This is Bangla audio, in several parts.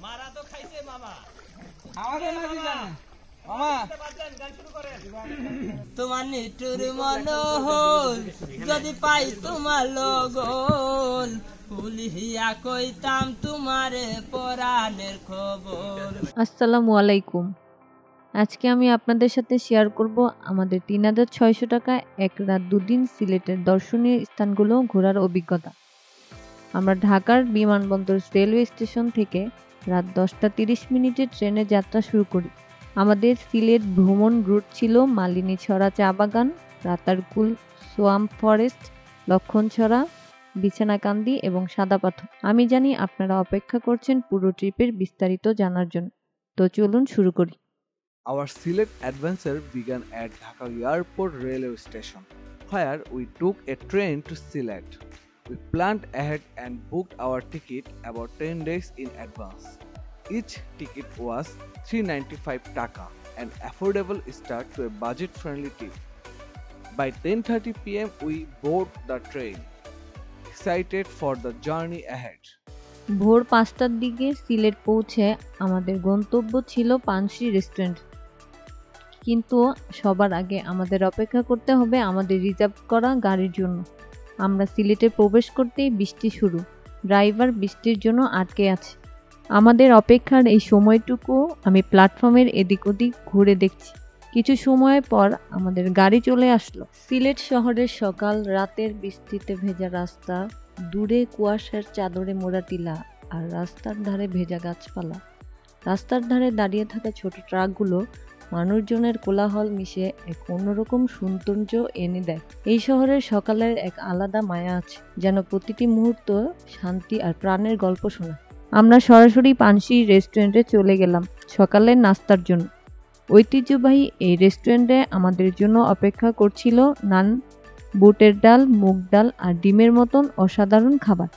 মারা তো খাইছে মামা আমাদের নাকি জানে মামা গান শুরু করেন। তোমার নিঠুর মনোহর যদি পাই তোমার লগন ভুলিয়া কইতাম তোমারে পরাণের খবর। আসসালামু আলাইকুম। আজকে আমি আপনাদের সাথে শেয়ার করব আমাদের ৩৬০০ টাকায় এক রাত দুদিন সিলেটের দর্শনীয় স্থানগুলো ঘোরার অভিজ্ঞতা। আমরা ঢাকার বিমানবন্দর রেলওয়ে স্টেশন থেকে রাত 10টা 30 মিনিটে ট্রেনে যাত্রা শুরু করি। আমাদের সিলেট ভ্রমণ রুট ছিল মালিনীছড়া চা বাগান, রাতারকুল সোয়াম্প ফরেস্ট, লক্ষণছড়া, বিছানাকান্দি এবং সাদা পাথর। আমি জানি আপনারা অপেক্ষা করছেন পুরো ট্রিপের বিস্তারিত জানার জন্য, তো চলুন শুরু করি। Our Sylhet adventure began at Dhaka Airport railway station, where we took a train to Sylhet. We planned ahead and booked our ticket about 10 days in advance. Each ticket was 395 taka, an affordable start to a budget-friendly trip. By 10:30 p.m. we boarded the train, excited for the journey ahead. ভোর 5টার দিকে সিলেট পৌঁছে আমাদের গন্তব্য ছিল পানসি রেস্টুরেন্ট, কিন্তু সবার আগে আমাদের অপেক্ষা করতে হবে আমাদের রিজার্ভ করা গাড়ির জন্য। আমরা সিলেটে প্রবেশ করতেই বৃষ্টি শুরু। ড্রাইভার বৃষ্টির জন্য আটকে আছে। আমাদের অপেক্ষার এই সময়টুকু আমি প্ল্যাটফর্মের এদিক ওদিক ঘুরে দেখছি। কিছু সময় পর আমাদের গাড়ি চলে আসলো। সিলেট শহরের সকাল, রাতের বৃষ্টিতে ভেজা রাস্তা, দূরে কুয়াশার চাদরে মোড়া টিলা আর রাস্তার ধারে ভেজা গাছপালা। রাস্তার ধারে দাঁড়িয়ে থাকা ছোট ট্রাকগুলো মানুষজনের কোলাহল মিশে এক অন্যরকম সৌন্দর্য এনে দেয়। এই শহরের সকালের এক আলাদা মায়া আছে, যেন প্রতিটি মুহূর্ত শান্তি আর প্রাণের গল্প শোনা। আমরা সরাসরি পানসি রেস্টুরেন্টে চলে গেলাম সকালের নাস্তার জন্য। ঐতিহ্যবাহী এই রেস্টুরেন্টে আমাদের জন্য অপেক্ষা করছিল নান, বুটের ডাল, মুগ ডাল আর ডিমের মতন অসাধারণ খাবার।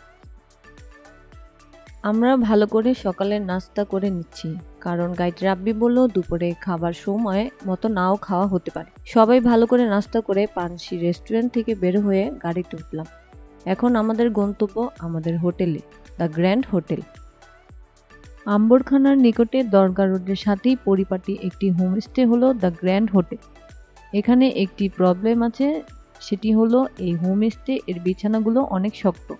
আমরা ভালো করে সকালের নাস্তা করে নিচ্ছি, কারণ গাইড রাব্বি বলল দুপুরে খাবার সময় মতো নাও খাওয়া হতে পারে। সবাই ভালো করে নাস্তা করে পানসি রেস্টুরেন্ট থেকে বের হয়ে গাড়িতে উঠলাম। এখন আমাদের গন্তব্য আমাদের হোটেলে, দ্য গ্র্যান্ড হোটেল। আম্বরখানার নিকটে দরগা রোডের সাথেই পরিপাটি একটি হোমস্টে হলো দ্য গ্র্যান্ড হোটেল। এখানে একটি প্রবলেম আছে, সেটি হলো এই হোমস্টে এর বিছানাগুলো অনেক শক্ত।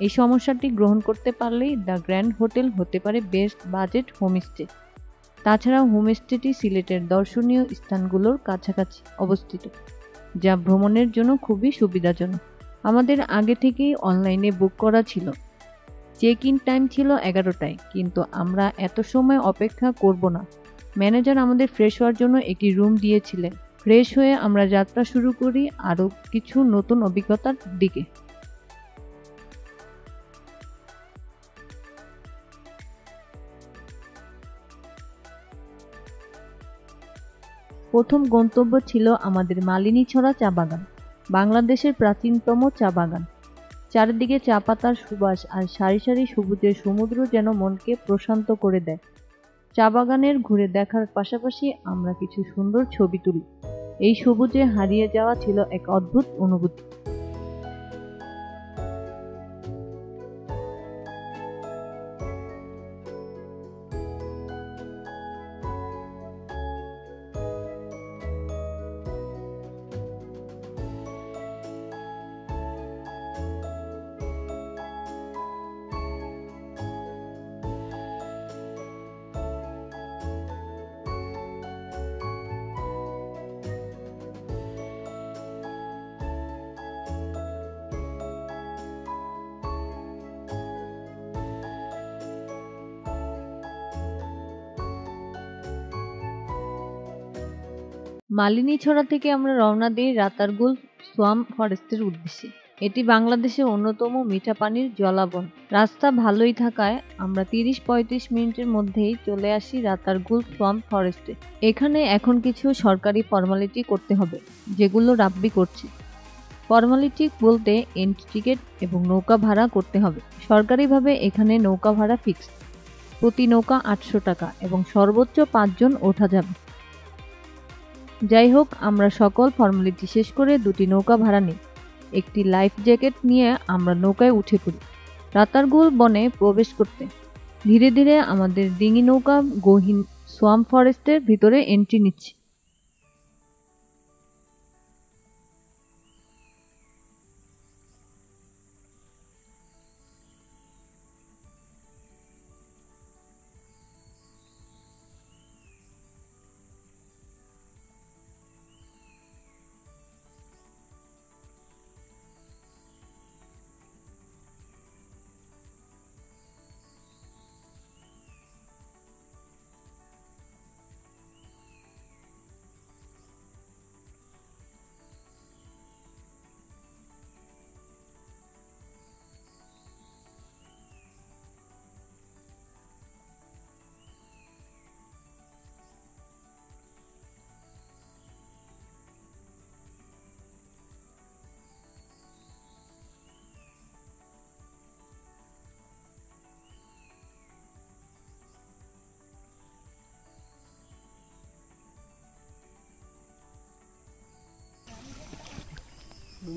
এই সমস্যাটি গ্রহণ করতে পারলেই দ্য গ্র্যান্ড হোটেল হতে পারে বেস্ট বাজেট হোমস্টে। তাছাড়া হোমস্টেটি সিলেটের দর্শনীয় স্থানগুলোর কাছাকাছি অবস্থিত, যা ভ্রমণের জন্য খুবই সুবিধাজনক। আমাদের আগে থেকেই অনলাইনে বুক করা ছিল। চেক ইন টাইম ছিল 11টায়, কিন্তু আমরা এত সময় অপেক্ষা করব না। ম্যানেজার আমাদের ফ্রেশ হওয়ার জন্য একটি রুম দিয়েছিলেন। ফ্রেশ হয়ে আমরা যাত্রা শুরু করি আরও কিছু নতুন অভিজ্ঞতার দিকে। প্রথম গন্তব্য ছিল আমাদের মালিনীছড়া চা বাগান, বাংলাদেশের প্রাচীনতম চা বাগান। চারিদিকে চা পাতার সুবাস আর সারি সারি সবুজের সমুদ্র যেন মনকে প্রশান্ত করে দেয়। চা বাগানের ঘুরে দেখার পাশাপাশি আমরা কিছু সুন্দর ছবি তুলি। এই সবুজে হারিয়ে যাওয়া ছিল এক অদ্ভুত অনুভূতি। মালিনীছড়া থেকে আমরা রওনা দিই রাতারগুল সোয়াম্প ফরেস্টের উদ্দেশ্যে। এটি বাংলাদেশের অন্যতম মিঠা পানির জলাবন। রাস্তা ভালোই থাকায় আমরা 30-35 মিনিটের মধ্যেই চলে আসি রাতারগুল সোয়াম্প ফরেস্টে। এখানে এখন কিছু সরকারি ফর্মালিটি করতে হবে, যেগুলো রাব্বি করছে। ফর্মালিটি বলতে এন্ট্রি টিকিট এবং নৌকা ভাড়া করতে হবে। সরকারিভাবে এখানে নৌকা ভাড়া ফিক্সড, প্রতি নৌকা 800 টাকা এবং সর্বোচ্চ 5 জন ওঠা যাবে। যাই হোক, আমরা সকল ফর্মালিটি শেষ করে দুটি নৌকা ভাড়া নিই। একটি লাইফ জ্যাকেট নিয়ে আমরা নৌকায় উঠে পড়ি। রাতারগুল বনে প্রবেশ করতে ধীরে ধীরে আমাদের ডিঙি নৌকা গহীন সোয়াম ফরেস্টের ভিতরে এন্ট্রি নিচ্ছে।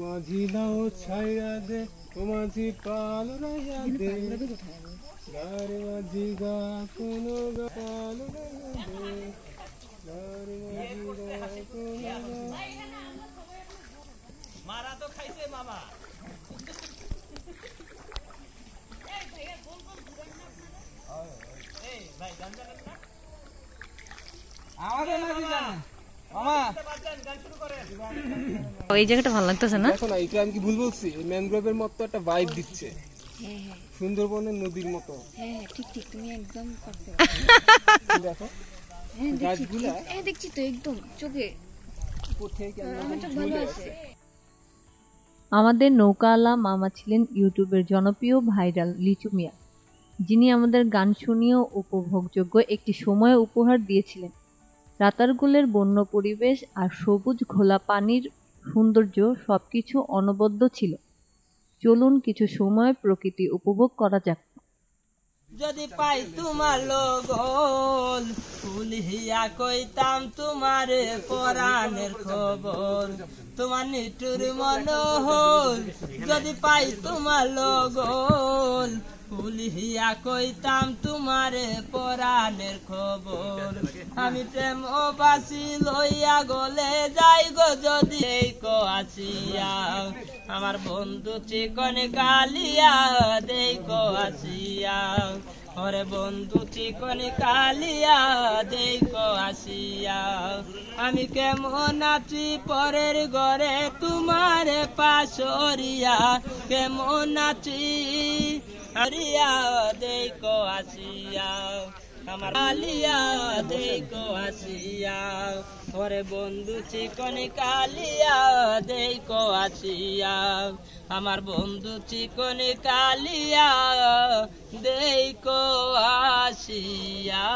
মাঝি নাও ছাইরা দে ও মাঝি পাল রাইয়া দে গারে মাঝি গা কোনো গা পাল রাইয়া দে গারে মাঝি গা কোনো গা। মারা তো খাইছে মামা। এই ভাই গান জানেন না? আমাদের মাঝি জানে মামা। গান শুরু করেন। এই জায়গাটা ভালো লাগতেছে না? দেখো না, এটা আমি কি ভুল বলছি? ম্যানগ্রোভের মতো একটা ভাইব দিচ্ছে, সুন্দরবনের নদীর মতো। ঠিক ঠিক, তুমি একদম দেখো গাছগুলা দেখছি তো একদম চোখে আমার চোখ ভালো আছে। আমাদের নৌকাওয়ালা মামা ছিলেন ইউটিউবের জনপ্রিয় ভাইরাল লিচু মিয়া, যিনি আমাদের গান শুনিয়েও উপভোগযোগ্য একটি সময় উপহার দিয়েছিলেন। রাতারগুলের বন্য পরিবেশ আর সবুজ ঘোলা পানির সৌন্দর্য সবকিছু অনবদ্য ছিল। চলুন কিছু সময় প্রকৃতি উপভোগ করা যাক। যদি পাই তোমার লগল ফুলিয়া কইতাম তোমার পরাণের খবর, তোমার নিঠুর মনোহর। যদি পাই তোমার লগল ফুলিয়া কইতাম তোমার পরাণের খবর। আমি প্রেম ও বাসি লইয়া গলে যাই গো যদি এই আসিয়া, আমার বন্ধু চিকন কালিয়া দেই আসিয়া। ওরে বন্ধু চিকন কালিয়া দেই আসিয়া। আমি কেমন আছি পরের ঘরে তোমার পাশরিয়া, কেমন আছি হরিয়া দেই আসিয়া। আমার আলিয়া দেই আসিয়া। ওরে বন্ধু চিকন কালিয়া দেই আসিয়া। আমার বন্ধু চিকন কালিয়া দেই আসিয়া।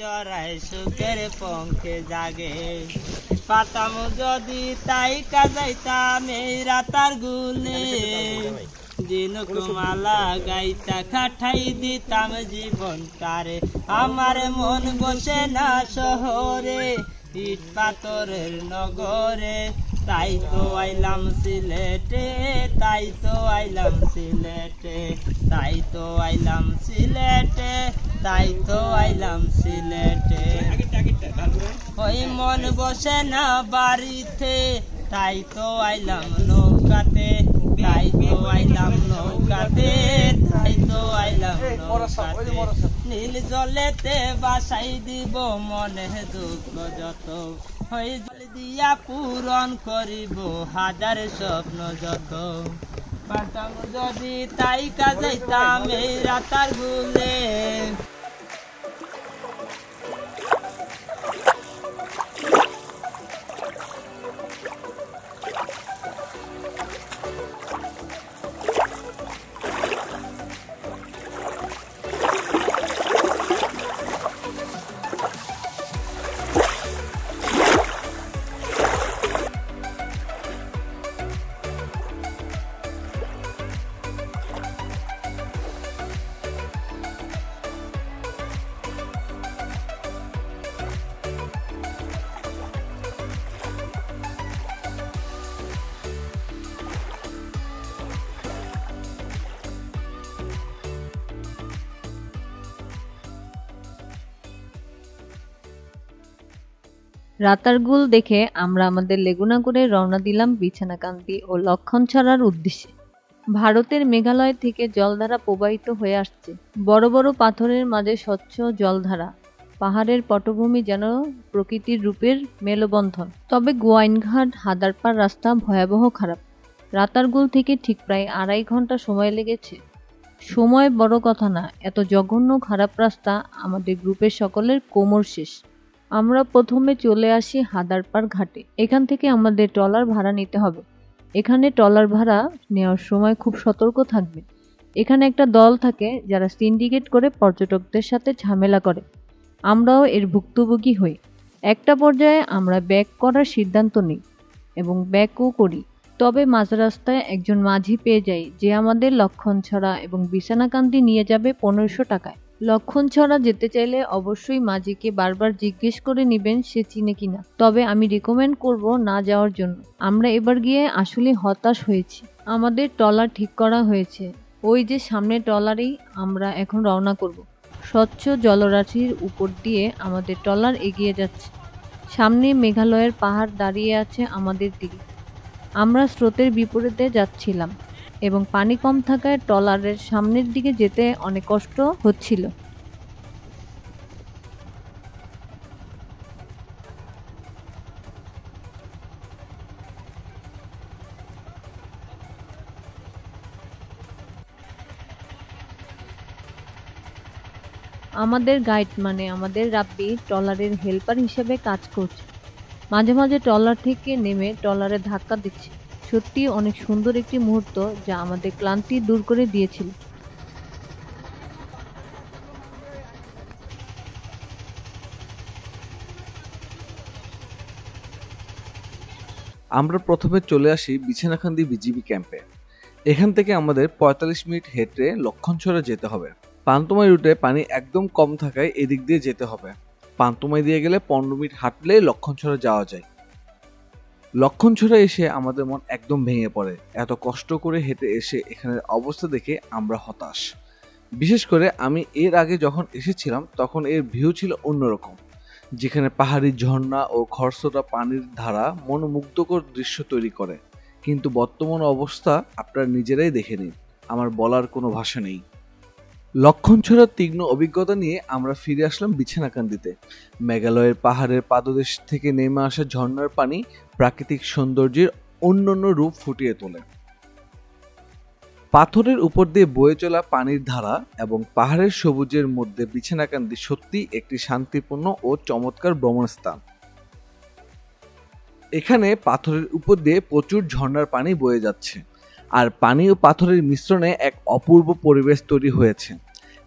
জরায় সুখের পঙ্খে জাগে পাতাম যদি তাই কাজাইতাম এই রাতার গুলে। দিনকুমালা গাইতা খাঠাই দিতাম জীবন তারে। আমার মন বসে না শহরে ইট পাথরের নগরে, তাই তো আইলাম সিলেটে, তাই তো আইলাম সিলেটে, তাই তো আইলাম সিলেটে, তাই তো আইলাম সিলেটে। ওই মন বসে না বাড়িতে, তাই তো আইলাম নৌকাতে, তাই তো আইলাম নৌকাতে, তাই তো আইলাম নৌকাতে। নীল জলেতে বাসাই দিব মনে দুঃখ যত, ওই জল দিয়া পূরণ করিব হাজার স্বপ্ন যত। পারতাম যদি তাই কাজাইতাম এই রাতার গুলে। রাতারগুল দেখে আমরা আমাদের লেগুনা করে রওনা দিলাম বিছানাকান্দি ও লক্ষণছড়ার উদ্দেশ্যে। ভারতের মেঘালয় থেকে জলধারা প্রবাহিত হয়ে আসছে। বড় বড় পাথরের মাঝে স্বচ্ছ জলধারা, পাহাড়ের পটভূমি যেন প্রকৃতির রূপের মেলবন্ধন। তবে গোয়াইনঘাট হাদারপাড় রাস্তা ভয়াবহ খারাপ। রাতারগুল থেকে ঠিক প্রায় 2.5 ঘন্টা সময় লেগেছে। সময় বড় কথা না, এত জঘন্য খারাপ রাস্তা আমাদের গ্রুপের সকলের কোমর শেষ। আমরা প্রথমে চলে আসি হাদারপাড় ঘাটে। এখান থেকে আমাদের ট্রলার ভাড়া নিতে হবে। এখানে ট্রলার ভাড়া নেওয়ার সময় খুব সতর্ক থাকবে। এখানে একটা দল থাকে যারা সিন্ডিকেট করে পর্যটকদের সাথে ঝামেলা করে। আমরাও এর ভুক্তভোগী হই। একটা পর্যায়ে আমরা ব্যাক করার সিদ্ধান্ত নিই এবং ব্যাকও করি। তবে মাঝ রাস্তায় একজন মাঝি পেয়ে যাই যে আমাদের লক্ষণছড়া এবং বিছানাকান্দি নিয়ে যাবে 1500 টাকায়। লক্ষণছড়া যেতে চাইলে অবশ্যই মাঝিকে বারবার জিজ্ঞেস করে নেবেন সে চিনে কিনা। তবে আমি রিকমেন্ড করব না যাওয়ার জন্য। আমরা এবার গিয়ে আসলে হতাশ হয়েছি। আমাদের ট্রলার ঠিক করা হয়েছে। ওই যে সামনে ট্রলারেই আমরা এখন রওনা করব। স্বচ্ছ জলরাশির উপর দিয়ে আমাদের ট্রলার এগিয়ে যাচ্ছে। সামনে মেঘালয়ের পাহাড় দাঁড়িয়ে আছে আমাদের দিকে। আমরা স্রোতের বিপরীতে যাচ্ছিলাম এবং পানি কম থাকায় ট্রলারের সামনের দিকে যেতে অনেক কষ্ট হচ্ছিল। আমাদের গাইড মানে আমাদের রাব্বি ট্রলারের হেল্পার হিসেবে কাজ করছে। মাঝে মাঝে ট্রলার থেকে নেমে ট্রলারে ধাক্কা দিচ্ছে। সত্যি অনেক সুন্দর একটি মুহূর্ত যা আমাদের ক্লান্তি দূর করে দিয়েছিল। আমরা প্রথমে চলে আসি বিছানাকান্দি বিজিবি ক্যাম্পে। এখান থেকে আমাদের 45 মিনিট হেঁটে লক্ষণছড়া যেতে হবে। পান্তুমাই রুটে পানি একদম কম থাকায় এদিক দিয়ে যেতে হবে। পান্তুমাই দিয়ে গেলে 15 মিনিট হাঁটলে লক্ষণছড়া যাওয়া যায়। লক্ষণছড়া এসে আমাদের মন একদম ভেঙে পড়ে। এত কষ্ট করে হেঁটে এসে এখানের অবস্থা দেখে আমরা হতাশ। বিশেষ করে আমি এর আগে যখন এসেছিলাম তখন এর ভিউ ছিল অন্যরকম, যেখানে পাহাড়ি ঝর্ণা ও খরস্রোতা পানির ধারা মনোমুগ্ধকর দৃশ্য তৈরি করে। কিন্তু বর্তমান অবস্থা আপনারা নিজেরাই দেখে নিন, আমার বলার কোনো ভাষা নেই। লক্ষণছড়ার তীক্ষ্ণ অভিজ্ঞতা নিয়ে আমরা ফিরে আসলাম বিছানাকান্দিতে। মেঘালয়ের পাহাড়ের পাদদেশ থেকে নেমে আসা ঝর্ণার পানি প্রাকৃতিক সৌন্দর্যের অন্যান্য রূপ ফুটিয়ে তোলে। পাথরের উপর দিয়ে বয়ে চলা পানির ধারা এবং পাহাড়ের সবুজের মধ্যে বিছানাকান্দি সত্যি একটি শান্তিপূর্ণ ও চমৎকার ভ্রমণ স্থান। এখানে পাথরের উপর দিয়ে প্রচুর ঝর্ণার পানি বয়ে যাচ্ছে, আর পানি ও পাথরের মিশ্রণে এক অপূর্ব পরিবেশ তৈরি হয়েছে।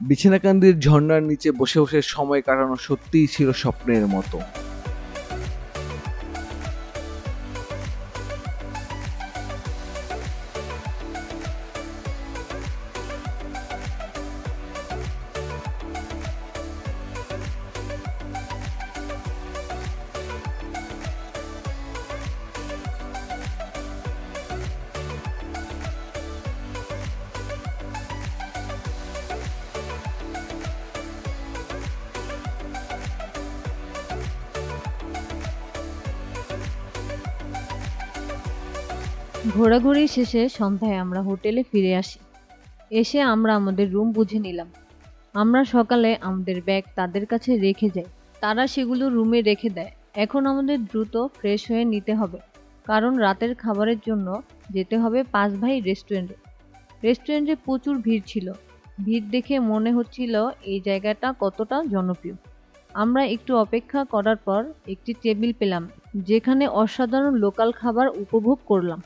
বিছানাকান্দির ঝর্ণার নিচে বসে বসে সময় কাটানো সত্যিই ছিল স্বপ্নের মতো। ঘোরাঘুরি শেষে সন্ধ্যায় আমরা হোটেলে ফিরে আসি। এসে আমরা আমাদের রুম বুঝে নিলাম। আমরা সকালে আমাদের ব্যাগ তাদের কাছে রেখে যাই, তারা সেগুলো রুমে রেখে দেয়। এখন আমাদের দ্রুত ফ্রেশ হয়ে নিতে হবে, কারণ রাতের খাবারের জন্য যেতে হবে 5 ভাই রেস্টুরেন্টে। রেস্টুরেন্টে প্রচুর ভিড় ছিল। ভিড় দেখে মনে হচ্ছিল এই জায়গাটা কতটা জনপ্রিয়। আমরা একটু অপেক্ষা করার পর একটি টেবিল পেলাম, যেখানে অসাধারণ লোকাল খাবার উপভোগ করলাম।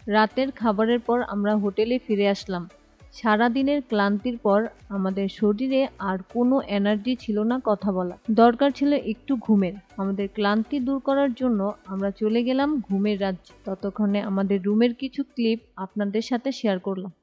রাতের খাবারের পর আমরা হোটেলে ফিরে আসলাম। সারা দিনের ক্লান্তির পর আমাদের শরীরে আর কোনো এনার্জি ছিল না কথা বলা। দরকার ছিল একটু ঘুমের। আমাদের ক্লান্তি দূর করার জন্য আমরা চলে গেলাম ঘুমের রাজ্যে। ততক্ষণে আমাদের রুমের কিছু ক্লিপ আপনাদের সাথে শেয়ার করলাম।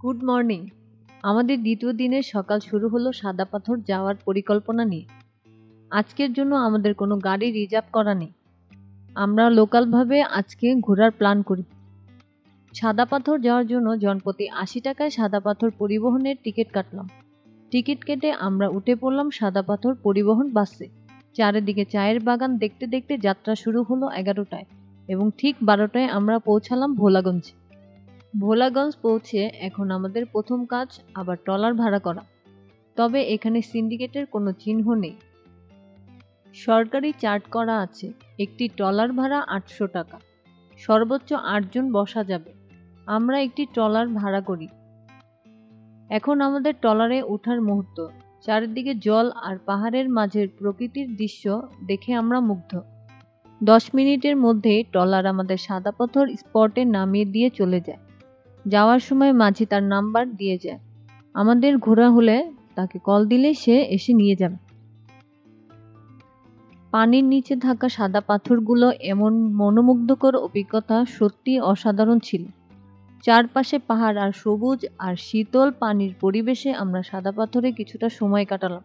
Good morning. আমাদের দ্বিতীয় দিনের সকাল শুরু হলো সাদা পাথর যাওয়ার পরিকল্পনা নিয়ে। আজকের জন্য আমাদের কোনো গাড়ি রিজার্ভ করা নেই। আমরা লোকালভাবে আজকে ঘোরার প্ল্যান করি। সাদা পাথর যাওয়ার জন্য জনপ্রতি ৮০ টাকায় সাদা পাথর পরিবহনের টিকিট কাটলাম। টিকিট কেটে আমরা উঠে পড়লাম সাদা পাথর পরিবহন বাসে। চারিদিকে চায়ের বাগান দেখতে দেখতে যাত্রা শুরু হলো 11টায় এবং ঠিক 12টায় আমরা পৌঁছালাম ভোলাগঞ্জ। ভোলাগঞ্জ পৌঁছে এখন আমাদের প্রথম কাজ আবার ট্রলার ভাড়া করা। তবে এখানে সিন্ডিকেটের কোনো চিহ্ন নেই। সরকারি চার্ট করা আছে, একটি ট্রলার ভাড়া ৮০০ টাকা, সর্বোচ্চ ৮ জন বসা যাবে। আমরা একটি ট্রলার ভাড়া করি। এখন আমাদের ট্রলারে ওঠার মুহূর্ত। চারিদিকে জল আর পাহাড়ের মাঝের প্রকৃতির দৃশ্য দেখে আমরা মুগ্ধ। 10 মিনিটের মধ্যেই ট্রলার আমাদের সাদা পাথর স্পটে নামিয়ে দিয়ে চলে যায়। যাওয়ার সময় মাঝি তার নাম্বার দিয়ে যায়। আমাদের ঘোরা হলে তাকে কল দিলে সে এসে নিয়ে যাবে। পানির নিচে থাকা সাদা পাথরগুলো এমন মনোমুগ্ধকর অভিজ্ঞতা, সত্যি অসাধারণ ছিল। চারপাশে পাহাড় আর সবুজ আর শীতল পানির পরিবেশে আমরা সাদা পাথরে কিছুটা সময় কাটালাম।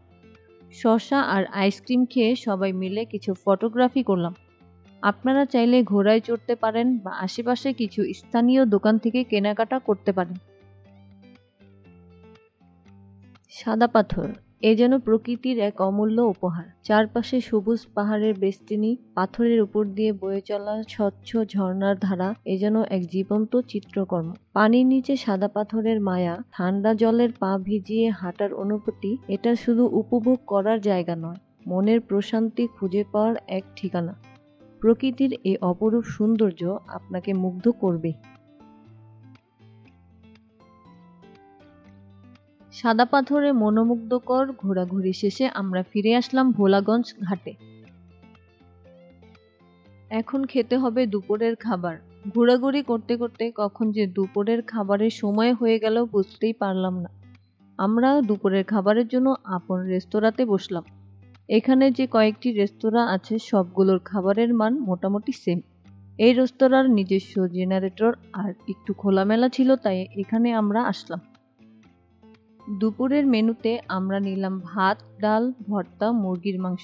শসা আর আইসক্রিম খেয়ে সবাই মিলে কিছু ফটোগ্রাফি করলাম। আপনারা চাইলে ঘোড়ায় চড়তে পারেন বা আশেপাশে কিছু স্থানীয় দোকান থেকে কেনাকাটা করতে পারেন। সাদা পাথর এ যেন প্রকৃতির এক অমূল্য উপহার। চারপাশে সবুজ পাহাড়ের বেষ্টনী, পাথরের উপর দিয়ে বয়ে চলা স্বচ্ছ ঝর্ণার ধারা এ যেন এক জীবন্ত চিত্রকর্ম। পানির নিচে সাদা পাথরের মায়া, ঠান্ডা জলের পা ভিজিয়ে হাঁটার অনুভূতি, এটা শুধু উপভোগ করার জায়গা নয়, মনের প্রশান্তি খুঁজে পাওয়ার এক ঠিকানা। প্রকৃতির এই অপরূপ সৌন্দর্য আপনাকে মুগ্ধ করবে। সাদা পাথরে মনোমুগ্ধকর ঘোরাঘুরি শেষে আমরা ফিরে আসলাম ভোলাগঞ্জ ঘাটে। এখন খেতে হবে দুপুরের খাবার। ঘোরাঘুরি করতে করতে কখন যে দুপুরের খাবারের সময় হয়ে গেল বুঝতেই পারলাম না। আমরা দুপুরের খাবারের জন্য আপন রেস্তোরাঁতে বসলাম। এখানে যে কয়েকটি রেস্তোরাঁ আছে সবগুলোর খাবারের মান মোটামুটি সেম। এই রেস্তোরাঁর নিজস্ব জেনারেটর আর একটু খোলামেলা ছিল, তাই এখানে আমরা আসলাম। দুপুরের মেনুতে আমরা নিলাম ভাত, ডাল, ভর্তা, মুরগির মাংস।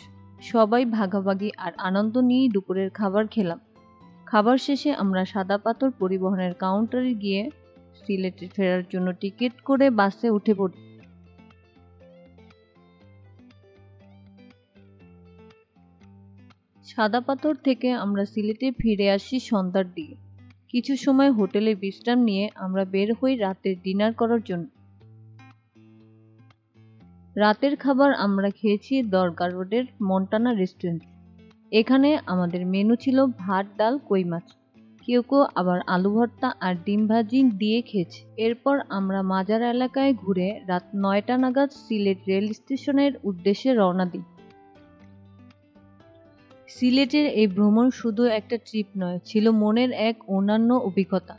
সবাই ভাগাভাগি আর আনন্দ নিয়েই দুপুরের খাবার খেলাম। খাবার শেষে আমরা সাদা পাথর পরিবহনের কাউন্টারে গিয়ে সিলেটে ফেরার জন্য টিকিট করে বাসে উঠে পড়ি। সাদা পাথর থেকে আমরা সিলেটে ফিরে আসি সন্ধ্যার দিকে। কিছু সময় হোটেলে বিশ্রাম নিয়ে আমরা বের হই রাতের ডিনার করার জন্য। রাতের খাবার আমরা খেয়েছি দরগা রোডের মন্টানা রেস্টুরেন্ট। এখানে আমাদের মেনু ছিল ভাত, ডাল, কই মাছ। কেউ কেউ আবার আলু ভর্তা আর ডিম ভাজি দিয়ে খেয়েছে। এরপর আমরা মাজার এলাকায় ঘুরে রাত 9টা নাগাদ সিলেট রেল স্টেশনের উদ্দেশ্যে রওনা দিই। সিলেটের এই ভ্রমণ শুধু একটা ট্রিপ নয়, ছিল মনের এক অনন্য অভিজ্ঞতা।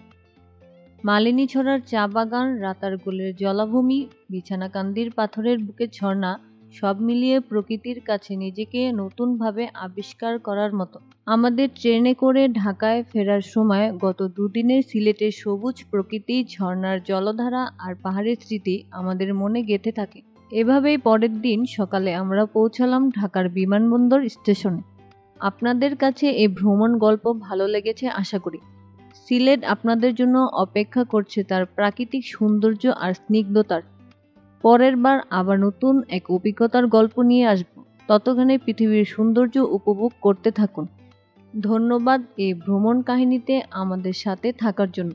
মালিনীছড়ার চা বাগান, রাতারগুলের জলাভূমি, বিছানাকান্দির পাথরের বুকে ঝর্ণা, সব মিলিয়ে প্রকৃতির কাছে নিজেকে নতুনভাবে আবিষ্কার করার মতো। আমাদের ট্রেনে করে ঢাকায় ফেরার সময় গত দুদিনের সিলেটের সবুজ প্রকৃতি, ঝর্ণার জলধারা আর পাহাড়ের স্মৃতি আমাদের মনে গেঁথে থাকে। এভাবেই পরের দিন সকালে আমরা পৌঁছালাম ঢাকার বিমানবন্দর স্টেশনে। আপনাদের কাছে এই ভ্রমণ গল্প ভালো লেগেছে আশা করি। সিলেট আপনাদের জন্য অপেক্ষা করছে তার প্রাকৃতিক সৌন্দর্য আর স্নিগ্ধতার। পরের বার আবার নতুন এক অভিজ্ঞতার গল্প নিয়ে আসব। ততক্ষণে পৃথিবীর সৌন্দর্য উপভোগ করতে থাকুন। ধন্যবাদ এই ভ্রমণ কাহিনীতে আমাদের সাথে থাকার জন্য।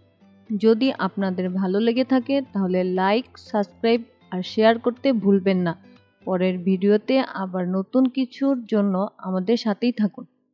যদি আপনাদের ভালো লেগে থাকে তাহলে লাইক, সাবস্ক্রাইব আর শেয়ার করতে ভুলবেন না। পরের ভিডিওতে আবার নতুন কিছুর জন্য আমাদের সাথেই থাকুন।